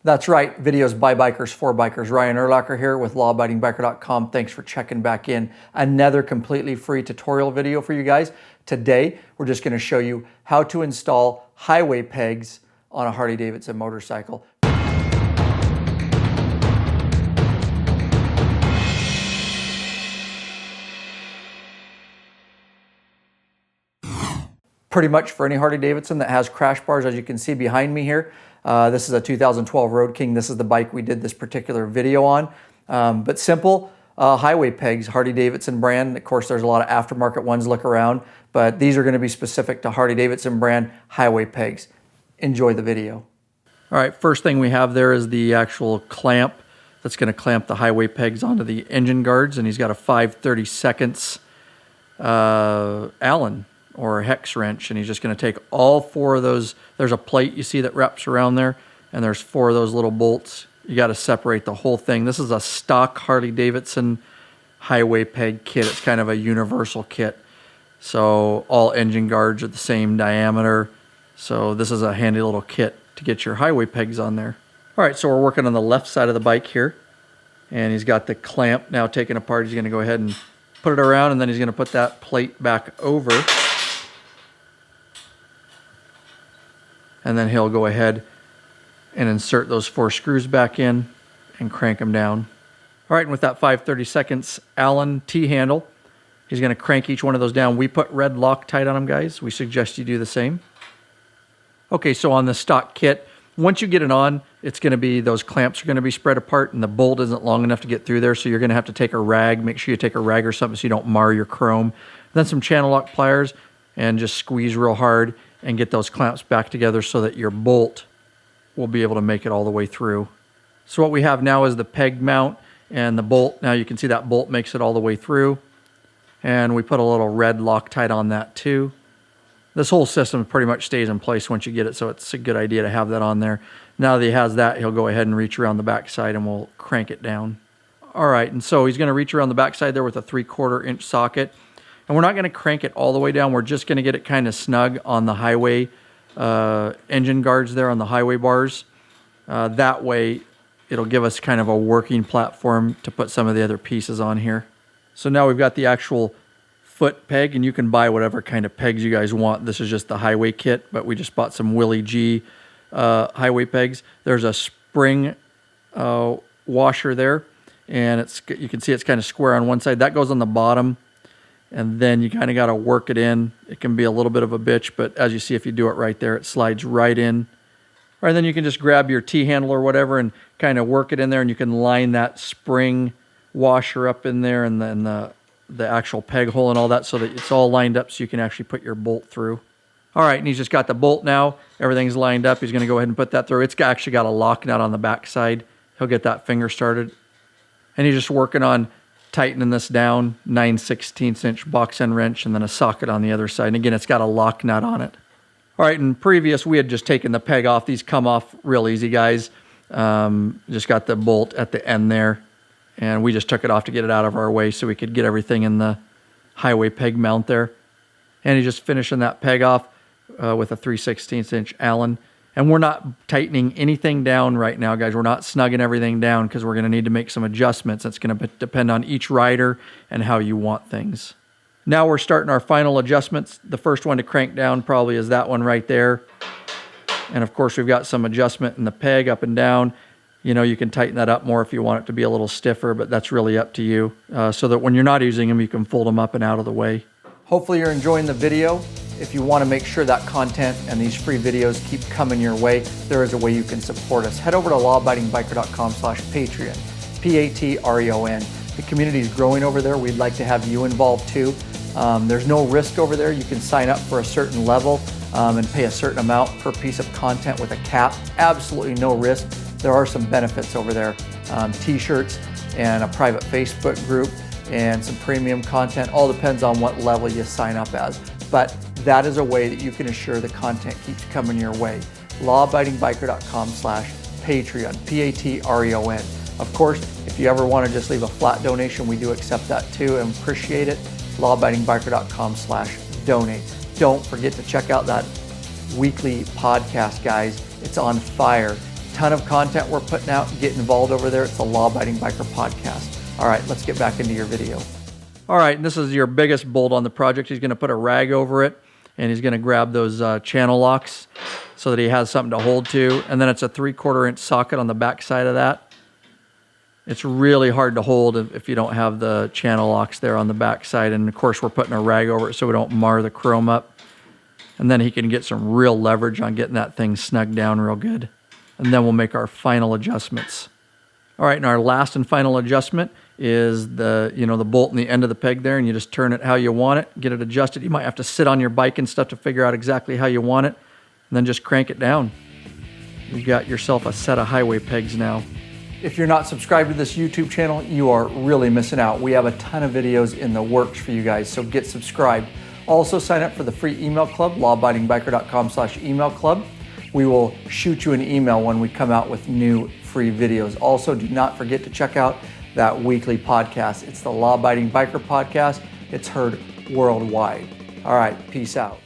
That's right, videos by bikers for bikers. Ryan Erlacher here with lawabidingbiker.com. Thanks for checking back in. Another completely free tutorial video for you guys. Today, we're just gonna show you how to install highway pegs on a Harley Davidson motorcycle. Pretty much for any Harley Davidson that has crash bars, as you can see behind me here. This is a 2012 Road King. This is the bike we did this particular video on. But simple highway pegs, Harley Davidson brand. Of course, there's a lot of aftermarket ones, look around, but these are gonna be specific to Harley Davidson brand highway pegs. Enjoy the video. All right, first thing we have there is the actual clamp that's gonna clamp the highway pegs onto the engine guards, and he's got a 5/32 Allen or a hex wrench, and he's just going to take all four of those. There's a plate you see that wraps around there, and there's four of those little bolts. You got to separate the whole thing. This is a stock Harley Davidson highway peg kit. It's kind of a universal kit, so all engine guards are the same diameter. So this is a handy little kit to get your highway pegs on there. All right, so we're working on the left side of the bike here, and he's got the clamp now taken apart. He's going to go ahead and put it around, and then he's going to put that plate back over. And then he'll go ahead and insert those four screws back in and crank them down. All right, and with that 5/32 Allen T-handle, he's gonna crank each one of those down. We put red Loctite on them, guys. We suggest you do the same. Okay, so on the stock kit, once you get it on, it's gonna be, those clamps are gonna be spread apart and the bolt isn't long enough to get through there, so you're gonna have to take a rag. Make sure you take a rag or something so you don't mar your chrome. Then some channel lock pliers and just squeeze real hard and get those clamps back together so that your bolt will be able to make it all the way through. So what we have now is the peg mount and the bolt. Now you can see that bolt makes it all the way through. And we put a little red Loctite on that too. This whole system pretty much stays in place once you get it, so it's a good idea to have that on there. Now that he has that, he'll go ahead and reach around the back side and we'll crank it down. All right, and so he's gonna reach around the back side there with a 3/4 inch socket. And we're not going to crank it all the way down. We're just going to get it kind of snug on the highway engine guards there on the highway bars. That way, it'll give us kind of a working platform to put some of the other pieces on here. So now we've got the actual foot peg, and you can buy whatever kind of pegs you guys want. This is just the highway kit, but we just bought some Willie G highway pegs. There's a spring washer there, and you can see it's kind of square on one side. That goes on the bottom. And then you kind of got to work it in. It can be a little bit of a bitch, but as you see, if you do it right there, it slides right in. Or then you can just grab your T-handle or whatever and kind of work it in there, and you can line that spring washer up in there and then the actual peg hole and all that so that it's all lined up so you can actually put your bolt through. All right, and he's just got the bolt now. Everything's lined up. He's going to go ahead and put that through. It's actually got a lock nut on the back side. He'll get that finger started. And he's just working on tightening this down, 9/16 inch box end wrench, and then a socket on the other side. And again, it's got a lock nut on it. All right, in previous, we had just taken the peg off. These come off real easy, guys. Just got the bolt at the end there, and we just took it off to get it out of our way so we could get everything in the highway peg mount there. And he's just finishing that peg off with a 3/16 inch Allen. And we're not tightening anything down right now, guys. We're not snugging everything down because we're going to need to make some adjustments. It's going to depend on each rider and how you want things. Now we're starting our final adjustments. The first one to crank down probably is that one right there. And of course, we've got some adjustment in the peg up and down. You know, you can tighten that up more if you want it to be a little stiffer, but that's really up to you. So that when you're not using them, you can fold them up and out of the way. Hopefully you're enjoying the video. If you want to make sure that content and these free videos keep coming your way, there is a way you can support us. Head over to lawabidingbiker.com/Patreon, Patreon. The community is growing over there. We'd like to have you involved too. There's no risk over there. You can sign up for a certain level and pay a certain amount per piece of content with a cap. Absolutely no risk. There are some benefits over there. T-shirts and a private Facebook group and some premium content. All depends on what level you sign up as. But that is a way that you can assure the content keeps coming your way. lawabidingbiker.com/Patreon, Patreon. Of course, if you ever want to just leave a flat donation, we do accept that too and appreciate it. lawabidingbiker.com/donate. Don't forget to check out that weekly podcast, guys. It's on fire. ton of content we're putting out. Get involved over there. It's the Law Abiding Biker Podcast. All right, let's get back into your video. All right, and this is your biggest bolt on the project. He's going to put a rag over it, and he's going to grab those channel locks so that he has something to hold to. And then it's a 3/4 inch socket on the back side of that. It's really hard to hold if you don't have the channel locks there on the back side. And of course, we're putting a rag over it so we don't mar the chrome up. And then he can get some real leverage on getting that thing snugged down real good. And then we'll make our final adjustments. All right, and our last and final adjustment is the bolt in the end of the peg there, and you just turn it how you want it, get it adjusted. You might have to sit on your bike and stuff to figure out exactly how you want it, and then just crank it down. You've got yourself a set of highway pegs now. If you're not subscribed to this YouTube channel, you are really missing out. We have a ton of videos in the works for you guys, so get subscribed. Also sign up for the free email club, lawabidingbiker.com/email club. We will shoot you an email when we come out with new free videos. Also, do not forget to check out that weekly podcast. It's the Law Abiding Biker Podcast. It's heard worldwide. All right, peace out.